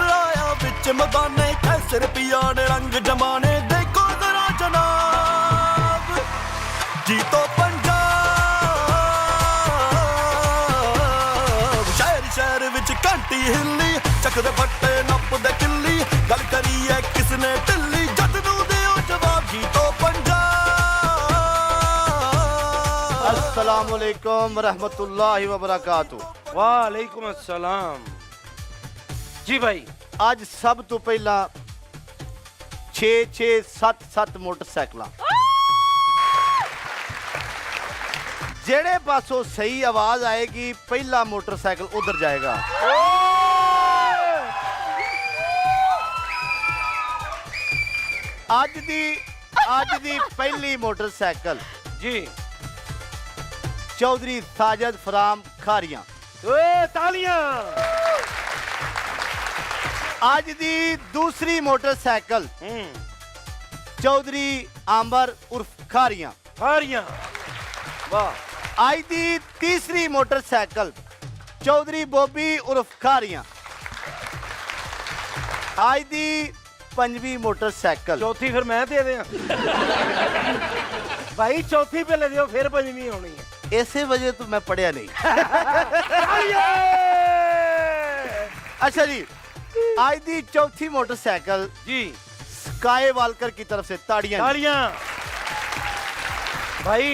आया बिच मदाने कैसे रुपया ने रंग जमाने देखो जरा जनाब जी तो पंजाब शहर शहर विच घंटी हिली चकदे फट्टे नपदे किल्ली गल करिए किसने ढिल्ली जद नूं दिओ जवाब जी तो पंजाब। अस्सलामु अलैकुम रहमतुल्लाहि व बरकातहू। वालेकुम अस्सलाम जी भाई। ਅੱਜ ਸਭ ਤੋਂ ਪਹਿਲਾਂ 6 7 ਮੋਟਰਸਾਈਕਲਾਂ ਜਿਹੜੇ ਪਾਸੋਂ ਸਹੀ ਆਵਾਜ਼ ਆਏਗੀ ਪਹਿਲਾ ਮੋਟਰਸਾਈਕਲ ਉਧਰ ਜਾਏਗਾ। ਅੱਜ ਦੀ ਪਹਿਲੀ ਮੋਟਰਸਾਈਕਲ जी ਚੌਧਰੀ ਸਾਜਦ ਫਰਾਮ ਖਾਰੀਆਂ। ओए तालियां। ਅੱਜ ਦੀ ਦੂਸਰੀ ਮੋਟਰਸਾਈਕਲ ਚੌਧਰੀ ਆਂਬਰ ਉਰਫ ਖਾਰੀਆਂ। खारियां वाह। ਅੱਜ ਦੀ ਤੀਸਰੀ ਮੋਟਰਸਾਈਕਲ ਚੌਧਰੀ ਬੋਬੀ ਉਰਫ ਖਾਰੀਆਂ। ਅੱਜ ਦੀ ਪੰਜਵੀਂ ਮੋਟਰਸਾਈਕਲ चौथी फिर मैं दे दियां भाई चौथी पहले दियो फिर पंजवीं होनी है। ਇਸੇ ਵਜ੍ਹਾ ਤੋਂ ਮੈਂ ਪੜਿਆ ਨਹੀਂ। तालियां। अच्छा जी आज दी चौथी मोटरसाइकिल जी स्काई वाल्कर की तरफ से ताड़ियां तालियां भाई।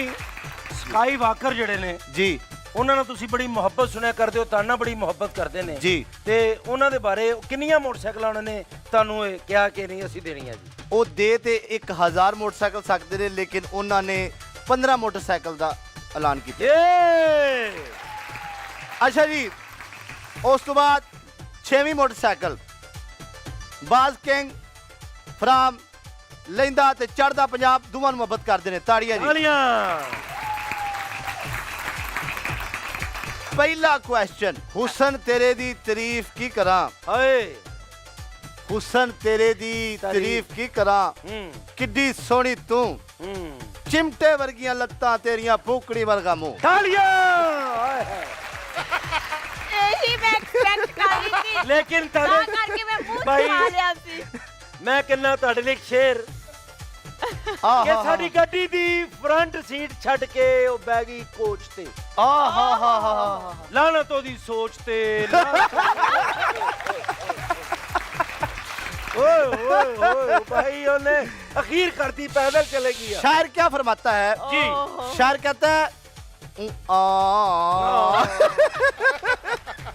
स्काई वाकर ਜਿਹੜੇ ਨੇ जी ਉਹਨਾਂ ਨਾਲ ਤੁਸੀਂ ਬੜੀ ਮੁਹੱਬਤ ਸੁਣਿਆ ਕਰਦੇ ਹੋ, ਤਾਨਾ ਬੜੀ ਮੁਹੱਬਤ ਕਰਦੇ ਨੇ ਜੀ। ਤੇ ਉਹਨਾਂ ਦੇ ਬਾਰੇ ਕਿੰਨੀਆਂ ਮੋਟਰਸਾਈਕਲਾਂ ਉਹਨਾਂ ਨੇ ਤੁਹਾਨੂੰ ਇਹ ਕਿਹਾ ਕਿ ਨਹੀਂ ਅਸੀਂ ਦੇਣੀਆਂ ਜੀ? ਉਹ ਦੇ ਤੇ 1000 ਮੋਟਰਸਾਈਕਲ ਸਕਦੇ ਨੇ ਲੇਕਿਨ ਉਹਨਾਂ ਨੇ 15 ਮੋਟਰਸਾਈਕਲ ਦਾ ਐਲਾਨ ਕੀਤਾ। ਏ ਅੱਛਾ ਜੀ ਉਸ ਤੋਂ ਬਾਅਦ 6ਵੀਂ ਮੋਟਰਸਾਈਕਲ ਬਾਜ਼ ਕਿੰਗ ਫਰਾਮ ਲੈਂਦਾ ਤੇ ਚੜਦਾ ਪੰਜਾਬ ਦੋਵਾਂ ਨੂੰ ਮੁਹੱਬਤ ਕਰਦੇ ਨੇ। ਤਾੜੀਆਂ ਜੀ। ਤਾਲੀਆਂ। ਪਹਿਲਾ ਕੁਐਸਚਨ ਹੁਸਨ ਤੇਰੇ ਦੀ ਤਾਰੀਫ ਕੀ ਕਰਾਂ। ਹਾਏ ਹੁਸਨ ਤੇਰੇ ਦੀ ਤਾਰੀਫ ਕੀ ਕਰਾਂ ਕਿੱਡੀ ਸੋਹਣੀ ਤੂੰ चिमटे वर्गियां लत्तां तेरियां फूकड़ी वर्गा मुंह। तालियां। यही मैं एक्सपेक्ट कर रही थी लेकिन ਤਾਂ ਕਰਕੇ ਮੈਂ ਮੂੰਹ भाई ਖਾ ਲਿਆ ਸੀ। मैं कहना ਤੁਹਾਡੇ ਲਈ ਇੱਕ ਸ਼ੇਰ ਕਿ ਸਾਡੀ ਗੱਡੀ ਦੀ ਫਰੰਟ ਸੀਟ ਛੱਡ ਕੇ ਉਹ ਬਹਿ ਗਈ ਕੋਚ ਤੇ। ਲਾਨਤ ਉਹਦੀ ਸੋਚ ਤੇ। ओए ओए ओए भाई ਉਹਨੇ ਅਖੀਰ ਕਰਤੀ पैदल चलेगी। शायर क्या फरमाता है जी शायर कहता है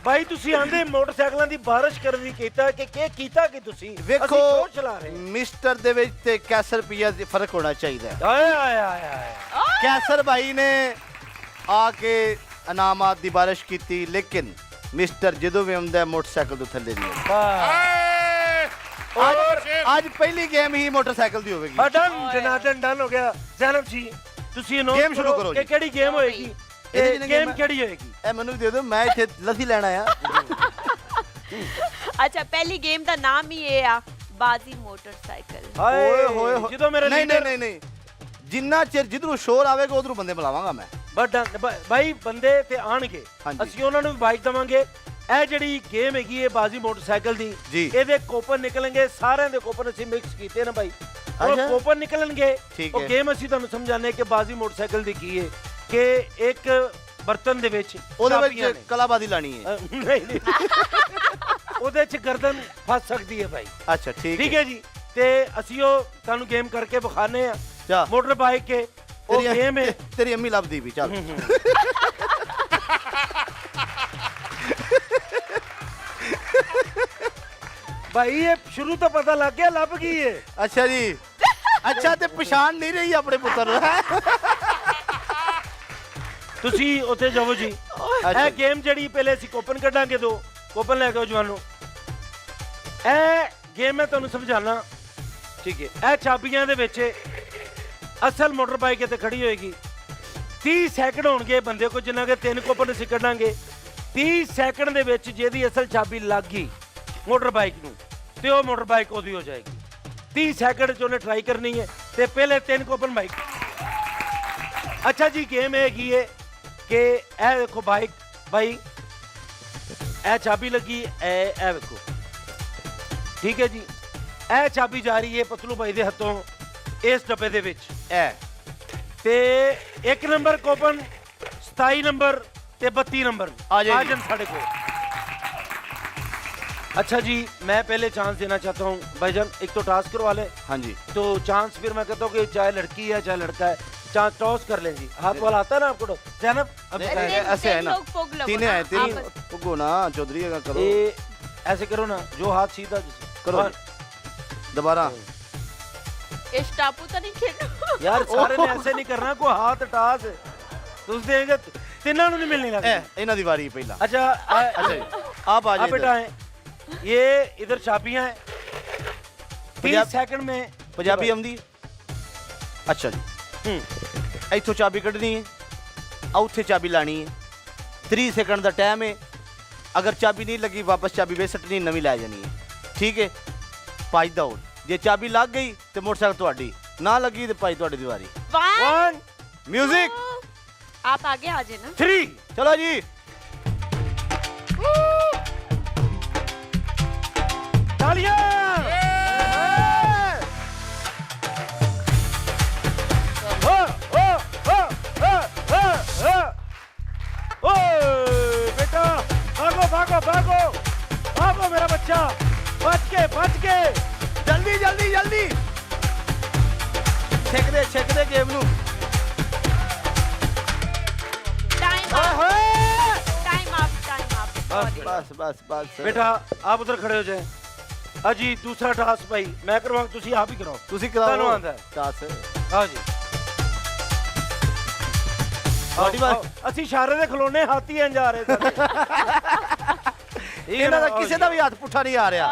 भाई ਤੁਸੀਂ ਆਂਦੇ ਮੋਟਰਸਾਈਕਲਾਂ ਦੀ ਬਾਰਿਸ਼ ਕਰਨ ਦੀ ਕੀਤਾ ਕਿ ਕੀ ਕੀਤਾ ਕਿ ਤੁਸੀਂ ਵੇਖੋ ਕਿਉਂ ਚਲਾ ਰਹੇ ਮਿਸਟਰ ਦੇ ਵਿੱਚ ਤੇ ਕੈਸਰ ਰੁਪਈਆ ਦਾ ਫਰਕ ਹੋਣਾ ਚਾਹੀਦਾ ਹੈ। ਆਏ ਆਏ ਆਏ ਆਏ ਕੈਸਰ ਭਾਈ ਨੇ ਆ ਕੇ ਇਨਾਮਾਤ ਦੀ ਬਾਰਿਸ਼ ਕੀਤੀ ਲੇਕਿਨ ਮਿਸਟਰ ਜਦੋਂ ਵੀ ਆਉਂਦਾ ਮੋਟਰਸਾਈਕਲ ਤੋਂ ਥੱਲੇ ਨਹੀਂ ਅੱਜ ਪਹਿਲੀ ਗੇਮ ਹੀ ਮੋਟਰਸਾਈਕਲ ਦੀ ਹੋਵੇਗੀ। ਡਨ ਹੋ ਗਿਆ। ਜ਼ੈਨਬ ਜੀ ਤੁਸੀਂ ਗੇਮ ਸ਼ੁਰੂ ਕਰੋ ਕਿ ਕਿਹੜੀ ਗੇਮ ਹੋਏਗੀ? ਇਹ ਗੇਮ ਕਿਹੜੀ ਹੋਏਗੀ? ਇਹ ਮੈਨੂੰ ਵੀ ਦੇ ਦਿਓ ਮੈਂ ਇੱਥੇ ਲੱਸੀ ਲੈਣ ਆਇਆ। ਅੱਛਾ ਪਹਿਲੀ ਗੇਮ ਦਾ ਨਾਮ ਹੀ ਇਹ ਆ ਬਾਜ਼ੀ ਮੋਟਰਸਾਈਕਲ। ਓਏ ਹੋਏ ਜਦੋਂ ਮੇਰੇ ਨਹੀਂ ਜਿੰਨਾ ਚਿਰ ਜਿੱਧਰੋਂ ਸ਼ੋਰ ਆਵੇਗਾ ਉਧਰੋਂ ਬੰਦੇ ਬੁਲਾਵਾਂਗਾ ਮੈਂ। ਬਟ ਭਾਈ ਬੰਦੇ ਤੇ ਆਣਗੇ ਅਸੀਂ ਉਹਨਾਂ ਨੂੰ ਵੀ ਬਾਈਕ ਦਵਾਂਗੇ। ਇਹ ਜਿਹੜੀ ਗੇਮ ਹੈਗੀ ਇਹ ਬਾਜ਼ੀ ਮੋਟਰਸਾਈਕਲ ਦੀ ਇਹਦੇ ਕੋਪਨ ਨਿਕਲਣਗੇ ਸਾਰਿਆਂ ਦੇ ਕੋਪਨ ਅਸੀਂ ਮਿਕਸ ਕੀਤੇ ਨੇ ਭਾਈ। ਉਹ ਕੋਪਨ ਨਿਕਲਣਗੇ ਉਹ ਗੇਮ ਅਸੀਂ ਤੁਹਾਨੂੰ ਸਮਝਾਣੇ ਕਿ ਬਾਜ਼ੀ ਮੋਟਰਸਾਈਕਲ ਦੀ ਕੀ ਹੈ ਕਿ ਇੱਕ ਬਰਤਨ ਦੇ ਵਿੱਚ ਉਹਦੇ ਵਿੱਚ ਕਲਾਬਾਜ਼ੀ ਲਾਣੀ ਹੈ। ਨਹੀਂ ਉਹਦੇ ਚ ਗਰਦਨ ਫਸ ਸਕਦੀ ਹੈ ਭਾਈ। ਅੱਛਾ ਠੀਕ ਹੈ ਜੀ। ਤੇ ਅਸੀਂ ਉਹ ਤੁਹਾਨੂੰ ਗੇਮ ਕਰਕੇ ਵਿਖਾਣੇ ਆ ਮੋਟਰ ਬਾਈਕ ਕੇ ਉਹ ਗੇਮ ਹੈ। ਤੇਰੀ ਅੰਮੀ ਲੱਭਦੀ ਵੀ ਚੱਲ। भाई ये शुरू तो पता लग गया लब गई है। अच्छा जी अच्छा ते पहचान नहीं रही अपने पुत्र ਤੁਸੀਂ ਉੱਥੇ ਜਾਵੋ ਜੀ। ਇਹ ਗੇਮ ਜਿਹੜੀ ਪਹਿਲੇ ਅਸੀਂ ਕੋਪਨ ਕੱਢਾਂਗੇ ਦੋ ਕੋਪਨ ਲੈ ਕੇ ਜਵਾਨੋ। ਇਹ ਗੇਮ ਮੈਂ ਤੁਹਾਨੂੰ ਸਮਝਾਣਾ ਠੀਕ ਹੈ। ਇਹ ਚਾਬੀਆਂ ਦੇ ਵਿੱਚ ਅਸਲ ਮੋਟਰ ਬਾਈਕ ਤੇ ਖੜੀ ਹੋਏਗੀ। 30 ਸੈਕਿੰਡ ਹੋਣਗੇ ਬੰਦੇ ਕੋ ਜਿੰਨਾ ਕਿ 3 ਕੋਪਨ ਅਸੀਂ ਕੱਢਾਂਗੇ। 30 ਸੈਕਿੰਡ ਦੇ ਵਿੱਚ ਜਿਹਦੀ ਅਸਲ ਚਾਬੀ ਲੱਗ ਗਈ ਮੋਟਰ ਬਾਈਕ ਨੂੰ ਤੇ ਉਹ ਮੋਟਰ ਬਾਈਕ ਉਹਦੀ ਹੋ ਜਾਏਗੀ। 30 ਸੈਕਿੰਡ ਚ ਉਹਨੇ ਟਰਾਈ ਕਰਨੀ ਹੈ ਤੇ ਪਹਿਲੇ 3 ਕੋਪਨ ਬਾਈਕ। ਅੱਛਾ ਜੀ ਗੇਮ ਹੈਗੀ ਹੈ ਕਿ ਇਹ ਦੇਖੋ ਬਾਈਕ भाई ए चाबी लगी ए देखो ਠੀਕ ਹੈ ਜੀ। ਇਹ ਚਾਬੀ ਜਾ ਰਹੀ ਹੈ ਪਤਲੂ ਭਾਈ ਦੇ ਹੱਥੋਂ ਇਸ ਡੱਬੇ ਦੇ ਵਿੱਚ। ਤੇ 1 ਨੰਬਰ ਕੋਪਨ, 27 ਨੰबर ਤੇ 32 नंबर आ जाइए। आ जान साढ़े को। अच्छा जी, मैं पहले चांस देना चाहता हूँ भाईजान, एक तो टॉस करवा ले। हाँ जी। तो चांस फिर मैं कहता हूँ कि चाहे लड़की है चाहे लड़का है, चांस टॉस कर लें जी। हाथ वाला आता है ना आपको जैनब? अब ऐसे है ना, तीन है, तीन पुगो ना चौधरी का करो। ये ऐसे करो ना, जो हाथ सीधा करो दोबारा। स्टापू तो नहीं खेलना यार, सारे ने ऐसे नहीं करना, को हाथ टॉस तुस देंगे तीनों नहीं मिलनी लगती। इन्हां दी वारी पहला। अच्छा आप आ जाइए बेटा है, ये इधर चाबियां हैं। 30 सेकंड में पंजाबी आंदी। अच्छा जी, इथों चाबी कढ़नी है, उत्थे चाबी लानी है। 30 सेकंड का टाइम है। अगर चाबी नहीं लगी वापस चाबी वे सटनी, नवी लै जानी है। ठीक है, 5 दौड़। जे चाबी लग गई तो मोटरसाइकिल तुहाडी, ना लगी तो भाई तुहाडी दीवारी। 1 म्यूजिक। आप आगे आ जाए ना। 3 चलो जी। तालियां। बेटा भागो भागो भागो भागो मेरा बच्चा, बच के जल्दी जल्दी जल्दी छेक दे गेम नू। टाइम आप बस बस बस बेटा आप उधर खड़े हो जाए। अजी दूसरा टास्क भाई मैं करवाऊं, तुसी आप ही कराओ। तुसी कराओ। ਤੁਹਾਨੂੰ ਆਉਂਦਾ ਹੈ टास्क। हाँ जी। ਤੁਹਾਡੀ ਵਾਰ। ਅਸੀਂ ਇਸ਼ਾਰੇ ਦੇ ਖਲੋਨੇ ਹਾਥੀ ਆਂ ਜਾ ਰਹੇ ਸਨ। ਇਹਨਾਂ ਦਾ ਕਿਸੇ ਦਾ ਵੀ ਹੱਥ ਪੁੱਠਾ ਨਹੀਂ ਆ ਰਿਹਾ।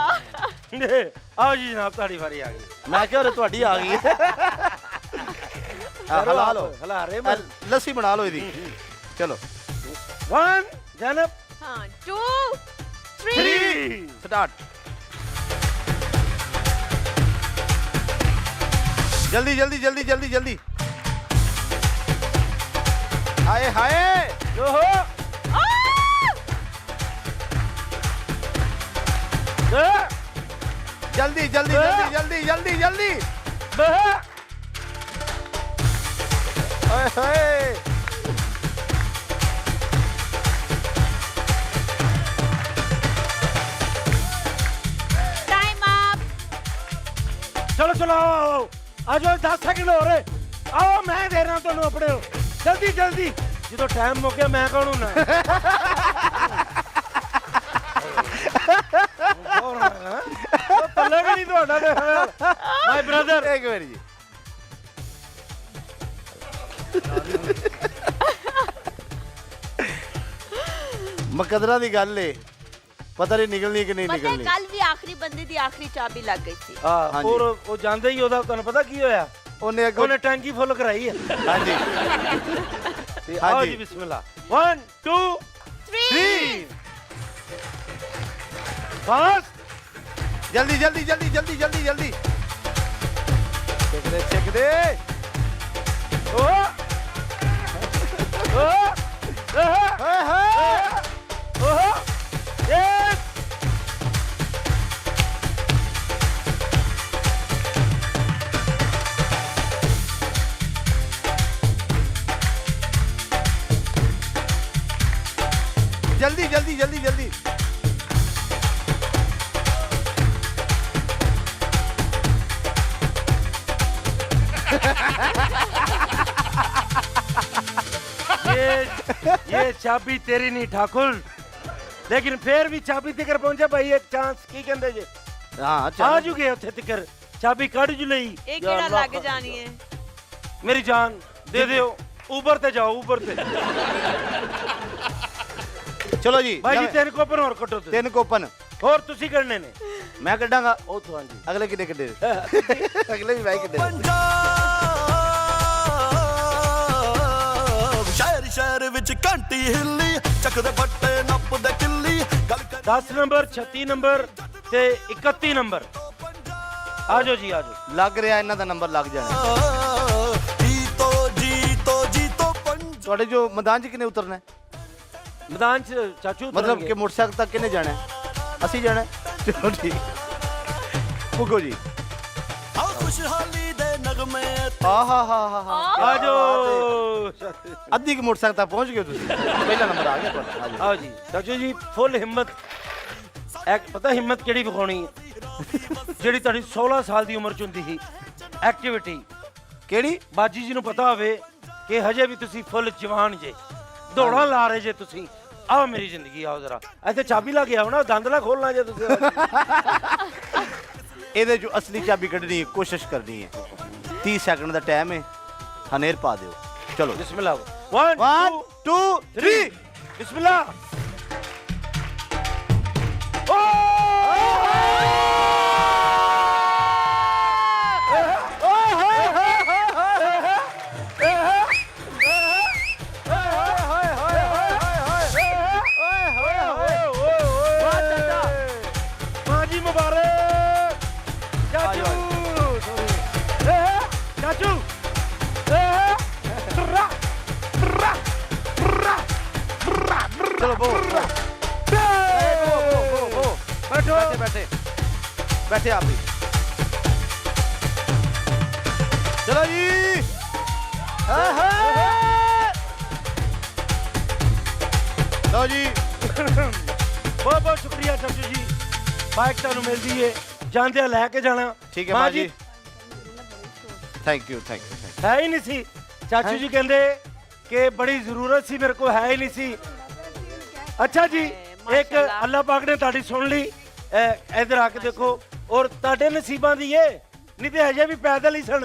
आओ जी जनाब, ਤੁਹਾਡੀ ਵਾਰੀ ਆ ਗਈ। ਮੈਂ ਕਿਹਾ ਤੁਹਾਡੀ ਆ ਗਈ। ਹਲਾ ਲੋ, ਹਲਾ ਰਹੇ ਲੱਸੀ ਬਣਾ ਲਓ ਇਹਦੀ। ਚਲੋ 1 ਜਨਬ। हाँ 2 3 स्टार्ट। जल्दी जल्दी जल्दी जल्दी जल्दी। हाय हाय। ओहो जल्दी जल्दी जल्दी जल्दी जल्दी जल्दी। हाय हाय। टाइम आप। चलो चलो आओ, आ जाओ। 10 सेकंड हो रहे। आओ मैं दे रहा ਤੁਹਾਨੂੰ ਆਪਣੇ। जल्दी जल्दी, ਜਦੋਂ ਟਾਈਮ ਮੁੱਕ ਗਿਆ ਮੈਂ ਕੌਣ ਹੁੰਨਾ? ਉਹ ਪੱਲੇ ਵੀ ਨਹੀਂ ਤੁਹਾਡਾ ਦੇ ਮਾਈ ਬ੍ਰਦਰ। एक मिनट जी। मुकदरा दी गल है, पता नहीं निकलनी कि नहीं पता है निकलनी। कल भी आखिरी बंदे दी आखिरी चाबी लग गई थी। ਹਾਂ ਹਾਂਜੀ। ਔਰ ਉਹ ਜਾਂਦੇ ਹੀ ਉਹਦਾ ਤੁਹਾਨੂੰ ਪਤਾ ਕੀ ਹੋਇਆ? ਉਹਨੇ ਅੱਗੋਂ ਉਹਨੇ ਟੈਂਕੀ ਫੁੱਲ ਕਰਾਈ ਹੈ। हाँ जी ਤੇ ਆਓ ਹਾਂਜੀ। ਜੀ ਬਿਸਮਿਲ੍ਲਾ। 1 2 3 ਬਸ। जल्दी जल्दी जल्दी जल्दी जल्दी जल्दी। check दे। हाय हाय। जल्दी जल्दी जल्दी जल्दी। ये चाबी तेरी नहीं ठाकुर, लेकिन फिर भी चाबी तिकर पहुंचे भाई। एक चांस की कहंदे जे हाँ आ जू गए उत्थे तिकर चाबी कढ़ जू लई। एक या गेड़ा अल्लाह लग का जानी है। मेरी जान दे दियो। ऊबर ते जाओ, ऊबर ते। चलो जी भाई जी 3 कोपन और कटो ते। 3 कोपन और तुसी करने ने। मैं कड्डांगा। ओ तो हां जी। अगले किन्ने कड्डे? अगले भी भाई कड्डे। पंजाब शहर शहर विच घंटी हिल्ली, चकदे फट्टे नपदे किल्ली, गल कर 10 नंबर 36 नंबर ते 31 नंबर। आ जाओ जी, आ जाओ। लग रहा इन्हां दा नंबर लग जाना। जीतो जीतो जीतो पंजाब। ਤੁਹਾਡੇ ਜੋ मैदान च किन्ने उतरना है? मैदान च चाचू मतलब कि मोटरसाइकिल तक किन्ने जाना है? ਅਸੀਂ ਜਾਣਾ है? चलो ठीक। ਪੁੱਗੋ ਜੀ ਆਓ ਖੁਸ਼ਹਾਲੀ ਦੇ ਨਗਮੇ ਆਹਾ ਆ ਜਾਓ ਅੱਧੀ ਕੁ ਮੋਟਰਸਾਈਕਲ ਤੱਕ ਪਹੁੰਚ ਗਏ ਤੁਸੀਂ ਪਹਿਲਾ ਨੰਬਰ ਆ ਗਿਆ ਤੁਹਾਡਾ ਆ ਜਾਓ। ਆਓ ਜੀ ਚਾਚੂ ਜੀ ਫੁੱਲ ਹਿੰਮਤ ਪਤਾ ਹਿੰਮਤ ਕਿਹੜੀ ਵਿਖਾਉਣੀ ਹੈ ਜਿਹੜੀ ਤੁਹਾਡੀ 16 ਸਾਲ ਦੀ ਉਮਰ ਚ ਹੁੰਦੀ ਸੀ ਐਕਟੀਵਿਟੀ ਕਿਹੜੀ ਬਾਜੀ ਜੀ ਨੂੰ ਪਤਾ ਹੋਵੇ ਕਿ ਹਜੇ ਵੀ ਤੁਸੀਂ ਫੁੱਲ ਜਵਾਨ ਜੇ ਦੌੜਾਂ ਲਾ ਰਹੇ ਜੇ ਤੁਸੀਂ ਆਓ ਮੇਰੀ ਜ਼ਿੰਦਗੀ ਆਓ ਜ਼ਰਾ ਇੱਥੇ ਚਾਬੀ ਲਾ ਕੇ ਆਓ ਨਾ ਦੰਦ ਨਾ ਖੋਲਣਾ ਜੇ ਤੁਸੀਂ ਇਹਦੇ ਚੋਂ ਅਸਲੀ ਚਾਬੀ ਕੱਢਣੀ ਹੈ ਕੋਸ਼ਿਸ਼ ਕਰਨੀ ਹੈ 30 ਸੈਕਿੰਡ ਦਾ ਟਾਈਮ ਹੈ ਹਨੇਰ ਪਾ ਦਿਓ ਚਲੋ ਬਿਸਮਿਲ੍ਲਾ 1 2 3 ਬਿਸਮਿਲ੍ਲਾ ਬਾਜੀ ਮੁਬਾਰਕ ਚਾਚੂ ਚਾਚੂ ਚਲੋ ਬੋ ਬੈਠੋ बैठे आप भी चलो जी लो जी ਬਹੁਤ ਬਹੁਤ ਸ਼ੁਕਰੀਆ ਚਾਚੂ ਜੀ ਬਾਈਕ ਤੁਹਾਨੂੰ ਮਿਲਦੀ ਏ ਜਾਂਦਿਆਂ ਲੈ ਕੇ ਜਾਣਾ ठीक है ਮਾਂ बाजी थैंक यू ਹੈ ਹੀ ਨਹੀਂ ਸੀ ਚਾਚੂ ਜੀ ਕਹਿੰਦੇ ਕਿ ਬੜੀ ਜ਼ਰੂਰਤ ਸੀ ਮੇਰੇ ਕੋਲ ਹੈ ਹੀ ਨਹੀਂ ਸੀ ਅੱਛਾ ਜੀ ਇੱਕ ਮਾਸ਼ਾਅੱਲਾ। ਅੱਲਾਹ ਪਾਕ ਨੇ ਤੁਹਾਡੀ ਸੁਣ ਲਈ ਇਧਰ ਆ ਕੇ ਦੇਖੋ ਔਰ ਤੁਹਾਡੇ ਨਸੀਬਾਂ ਦੀ ਏ नहीं तो हजे भी पैदल ही सन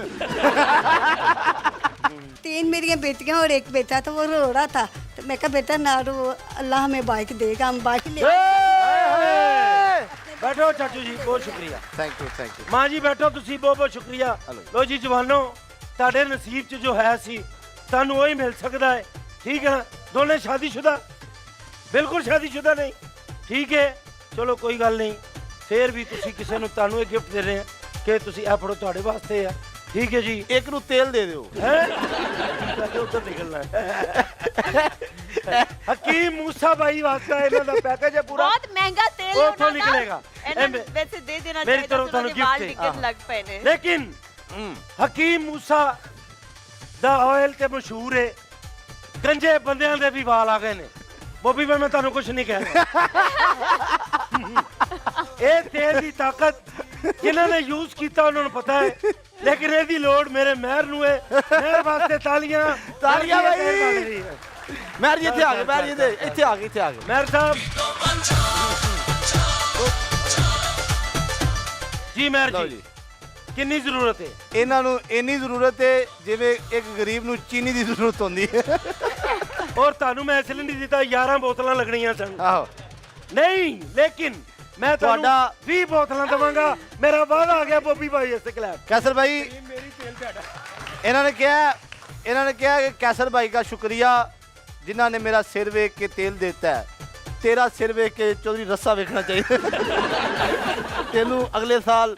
3 मेरी बेटियां और एक बेटा तो वो रो रहा था तो मैं कहा बेटा ना रो अल्लाह हमें बाइक देगा हम बाइक ले बैठो चाचू जी बहुत शुक्रिया थैंक यू माँ जी बैठो तुसी बहुत बहुत शुक्रिया हेलो। लो जी जवानों ਤੁਹਾਡੇ नसीब च जो है सी ਤੁਹਾਨੂੰ वही मिल सकता है ठीक है ना दोनों शादीशुदा बिल्कुल शादीशुदा नहीं ठीक है चलो कोई गल नहीं फिर भी तुसी किसी ਨੂੰ ਤੁਹਾਨੂੰ ਇਹ ਗਿਫਟ ਦੇ ਰਹੇ हैं ਕਿ ਤੁਸੀਂ ਇਹ ਫੜੋ ਤੁਹਾਡੇ ਵਾਸਤੇ ਆ ਠੀਕ ਹੈ ਜੀ एक नु तेल दे दो ਹੈ ਉਧਰ ਨਿਕਲਣਾ ਹਕੀਮ ਮੂਸਾ ਭਾਈ ਵਾਸਤਾ ਇਹਨਾਂ ਦਾ ਪੈਕੇਜ ਹੈ ਪੂਰਾ बहुत महंगा तेल वो है तो ना। निकलेगा। ਇਹਨਾਂ ए, ਨੂੰ वैसे दे देना मेरी चाहिए तरफ तो ਤੁਹਾਨੂੰ उन्होंने बाल gift है। निकल लग पए ने ਲੇਕਿਨ ਹਕੀਮ ਮੂਸਾ ਦਾ ਆਇਲ ਤੇ ਮਸ਼ਹੂਰ ਹੈ ਗੰਜੇ ਬੰਦਿਆਂ ਦੇ ਵੀ ਵਾਲ ਆ ਗਏ ਨੇ ਬੋਬੀ ਮੈਂ ਤੁਹਾਨੂੰ ਕੁਝ ਨਹੀਂ ਕਹਿਣਾ ਇਹ ਤੇਲ ਦੀ ਤਾਕਤ ਜਿਨ੍ਹਾਂ ਨੇ ਯੂਜ਼ ਕੀਤਾ ਉਹਨਾਂ ਨੂੰ ਪਤਾ ਹੈ ਲੇਕਿਨ ਇਹਦੀ ਲੋੜ ਮੇਰੇ ਮਹਿਰ ਨੂੰ ਹੈ ਮਹਿਰ ਵਾਸਤੇ ਤਾਲੀਆਂ ਤਾਲੀਆਂ ਮਹਿਰ ਬਾਈ। ਬਣ ਰਹੀ ਹੈ। मैं जी इतने आ गए मैं जी इतने आ गए ਮਹਿਰ ਸਾਹਿਬ ਜੀ ਮਹਿਰ ਲਓ ਜੀ ਜੀ ਕਿੰਨੀ ਜ਼ਰੂਰਤ ਹੈ ਇਹਨਾਂ ਨੂੰ ਇੰਨੀ ਜ਼ਰੂਰਤ ਹੈ ਜਿਵੇਂ ਇੱਕ ਗਰੀਬ ਨੂੰ ਚੀਨੀ ਦੀ ਜ਼ਰੂਰਤ ਹੁੰਦੀ ਹੈ ਔਰ ਤੁਹਾਨੂੰ ਮੈਂ ਇਸ ਲਈ ਨਹੀਂ ਦਿੱਤਾ 11 ਬੋਤਲਾਂ ਲੱਗਣੀਆਂ ਸਨ ਆਹੋ ਨਹੀਂ ਲੇਕਿਨ ਮੈਂ ਤੁਹਾਨੂੰ ਤੁਹਾਡਾ- 20 ਬੋਤਲਾਂ ਦਵਾਂਗਾ ਮੇਰਾ ਵਾਅਦਾ ਆ ਗਿਆ ਬੋਬੀ ਭਾਈ ਇਸ ਕਲੈਬ कैसर भाई इन्होंने कहा कि कैसर भाई का शुक्रिया जिन्होंने मेरा सिर वेख के तेल देता है तेरा सिर वेख के चौधरी रस्सा वेखना चाहिए तेनू अगले साल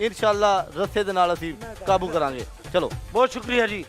इंशाल्लाह रस्से दे नाल असीं काबू करांगे चलो ਬਹੁਤ ਸ਼ੁਕਰੀਆ ਜੀ